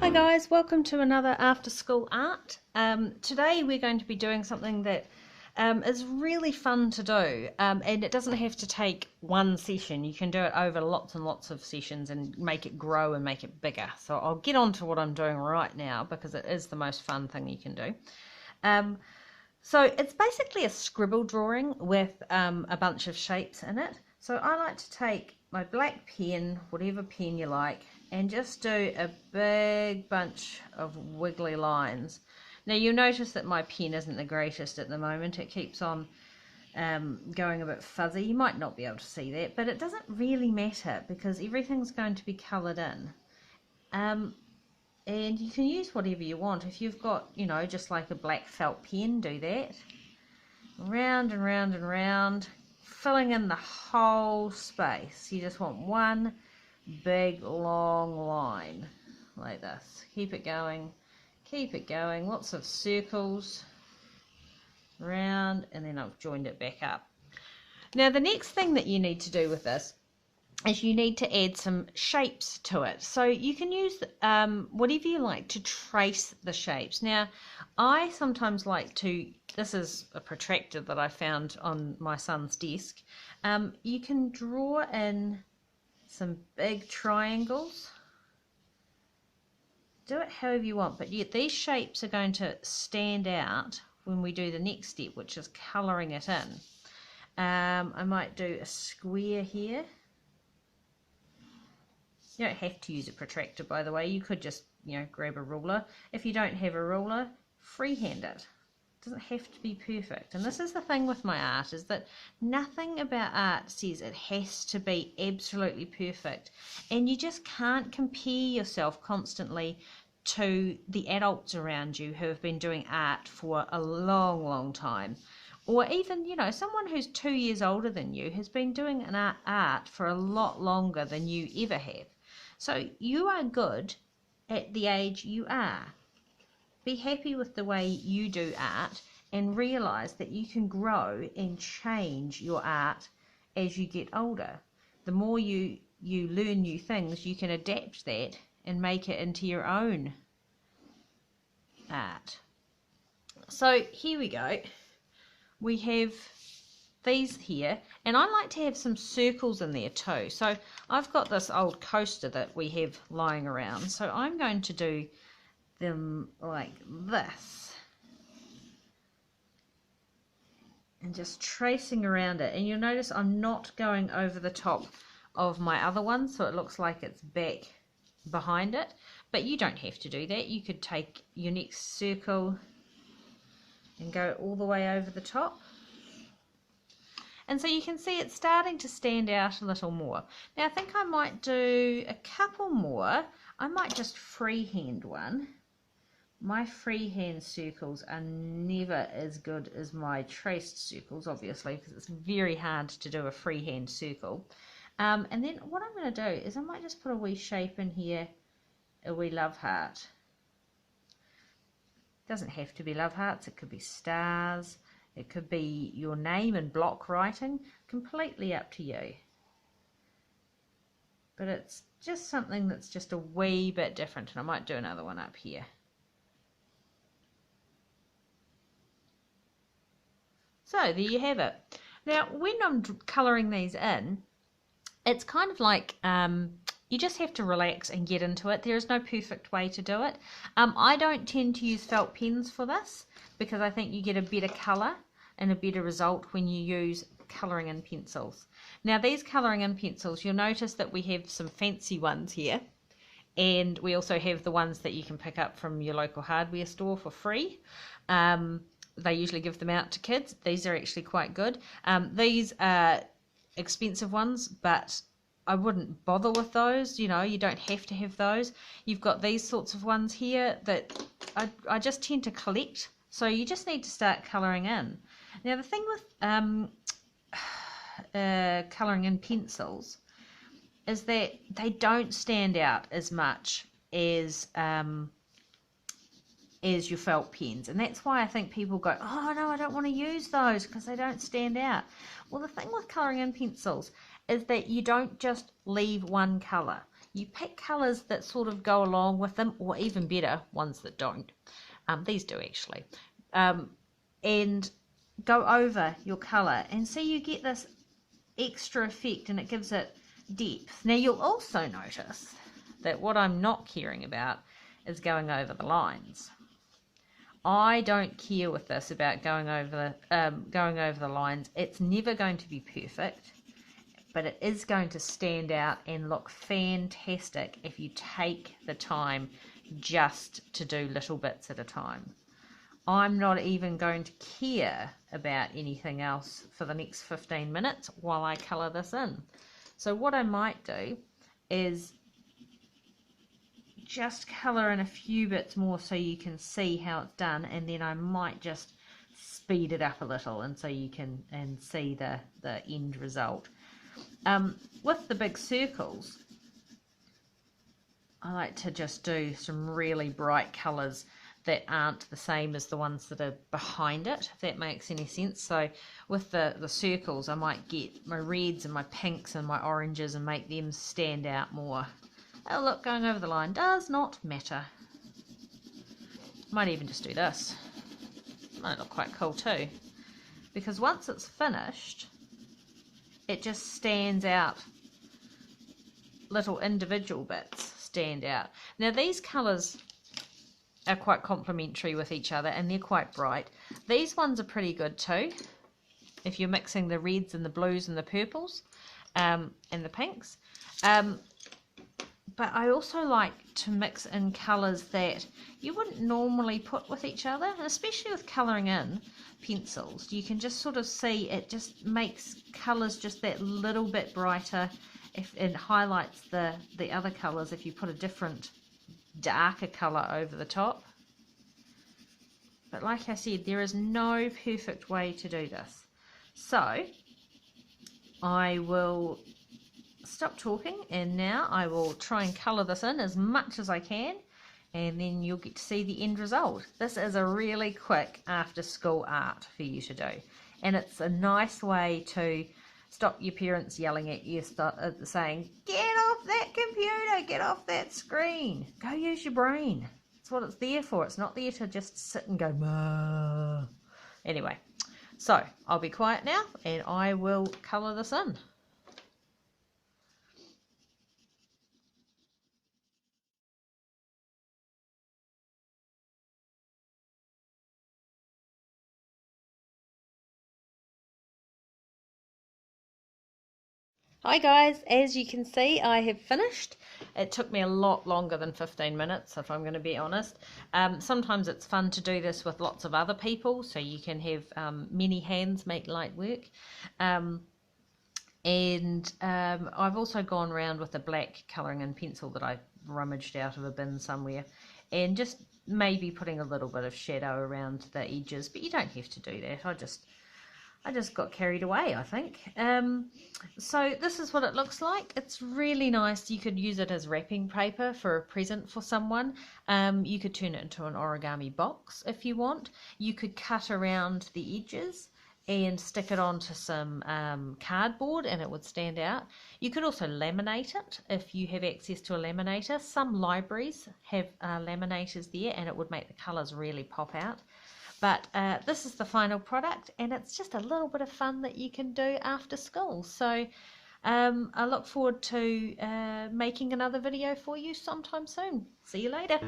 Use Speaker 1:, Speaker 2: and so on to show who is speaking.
Speaker 1: Hi guys, welcome to another After School Art. Today we're going to be doing something that is really fun to do, and it doesn't have to take one session. You can do it over lots and lots of sessions and make it grow and make it bigger. So I'll get on to what I'm doing right now because it is the most fun thing you can do. So it's basically a scribble drawing with a bunch of shapes in it. So I like to take my black pen, whatever pen you like, and just do a big bunch of wiggly lines. Now you'll notice that my pen isn't the greatest at the moment. It keeps on going a bit fuzzy. You might not be able to see that, but it doesn't really matter because everything's going to be coloured in. And you can use whatever you want. If you've got, you know, just like a black felt pen, do that. Round and round and round, filling in the whole space. You just want one big long line like this. Keep it going, lots of circles round, and then I've joined it back up. Now the next thing that you need to do with this is you need to add some shapes to it. So you can use whatever you like to trace the shapes. Now I sometimes like to, this is a protractor that I found on my son's desk. You can draw in some big triangles. Do it however you want, but yet these shapes are going to stand out when we do the next step, which is colouring it in. I might do a square here. You don't have to use a protractor, by the way. You could just, you know, grab a ruler. If you don't have a ruler, freehand it. It doesn't have to be perfect. And this is the thing with my art, is that nothing about art says it has to be absolutely perfect. And you just can't compare yourself constantly to the adults around you who have been doing art for a long, long time. Or even, you know, someone who's 2 years older than you has been doing an art for a lot longer than you ever have. So you are good at the age you are. Be happy with the way you do art and realize that you can grow and change your art as you get older. The more you learn new things, you can adapt that and make it into your own art. So here we go. We have these here, and I like to have some circles in there too. So I've got this old coaster that we have lying around, so I'm going to do them like this and just tracing around it. And you'll notice I'm not going over the top of my other one, so it looks like it's back behind it, but you don't have to do that. You could take your next circle and go all the way over the top. And so you can see it's starting to stand out a little more. Now I think I might do a couple more. I might just freehand one. My freehand circles are never as good as my traced circles, obviously, because it's very hard to do a freehand circle. And then what I'm going to do is I might just put a wee shape in here, a wee love heart. It doesn't have to be love hearts, it could be stars, it could be your name in block writing, completely up to you. But it's just something that's just a wee bit different, and I might do another one up here. So there you have it. Now when I'm colouring these in, it's kind of like you just have to relax and get into it. There is no perfect way to do it. I don't tend to use felt pens for this because I think you get a better colour and a better result when you use colouring in pencils. Now these colouring in pencils, you'll notice that we have some fancy ones here, and we also have the ones that you can pick up from your local hardware store for free. They usually give them out to kids. These are actually quite good. These are expensive ones, but I wouldn't bother with those. You know, you don't have to have those. You've got these sorts of ones here that I just tend to collect. So you just need to start colouring in. Now the thing with colouring in pencils is that they don't stand out as much as your felt pens, and that's why I think people go, oh no, I don't want to use those because they don't stand out. Well, the thing with colouring in pencils is that you don't just leave one colour. you pick colours that sort of go along with them, or even better, ones that don't. These do actually. And go over your colour, and so you get this extra effect, and it gives it depth. Now you'll also notice that what I'm not caring about is going over the lines. I don't care with this about going over the lines. It's never going to be perfect, but it is going to stand out and look fantastic if you take the time just to do little bits at a time. I'm not even going to care about anything else for the next 15 minutes while I colour this in. So what I might do is just colour in a few bits more so you can see how it's done, and then I might just speed it up a little, and so you can see the end result. With the big circles, I like to just do some really bright colours that aren't the same as the ones that are behind it, if that makes any sense. So with the circles, I might get my reds and my pinks and my oranges and make them stand out more. Oh look, going over the line does not matter. Might even just do this. Might look quite cool too, because once it's finished, it just stands out. Little individual bits stand out. Now these colours are quite complementary with each other, and they're quite bright. These ones are pretty good too, if you're mixing the reds and the blues and the purples and the pinks. But I also like to mix in colours that you wouldn't normally put with each other, and especially with colouring in pencils, you can just sort of see it just makes colours just that little bit brighter. If it highlights the other colours if you put a different darker colour over the top. But like I said, there is no perfect way to do this. So I will stop talking, and now I will try and colour this in as much as I can, and then you'll get to see the end result. This is a really quick after school art for you to do, and it's a nice way to stop your parents yelling at you, saying, get off that computer, get off that screen, go use your brain. That's what it's there for. It's not there to just sit and go, "Mah." Anyway, so I'll be quiet now and I will colour this in. Hi guys, as you can see I have finished. It took me a lot longer than 15 minutes if I'm going to be honest. Sometimes it's fun to do this with lots of other people so you can have many hands make light work. I've also gone around with a black colouring in pencil that I rummaged out of a bin somewhere, and just maybe putting a little bit of shadow around the edges, but you don't have to do that. I just got carried away, I think. So this is what it looks like. It's really nice. You could use it as wrapping paper for a present for someone. You could turn it into an origami box if you want. You could cut around the edges and stick it onto some cardboard and it would stand out. You could also laminate it if you have access to a laminator. Some libraries have laminators there and it would make the colours really pop out. But this is the final product, and it's just a little bit of fun that you can do after school. So I look forward to making another video for you sometime soon. See you later.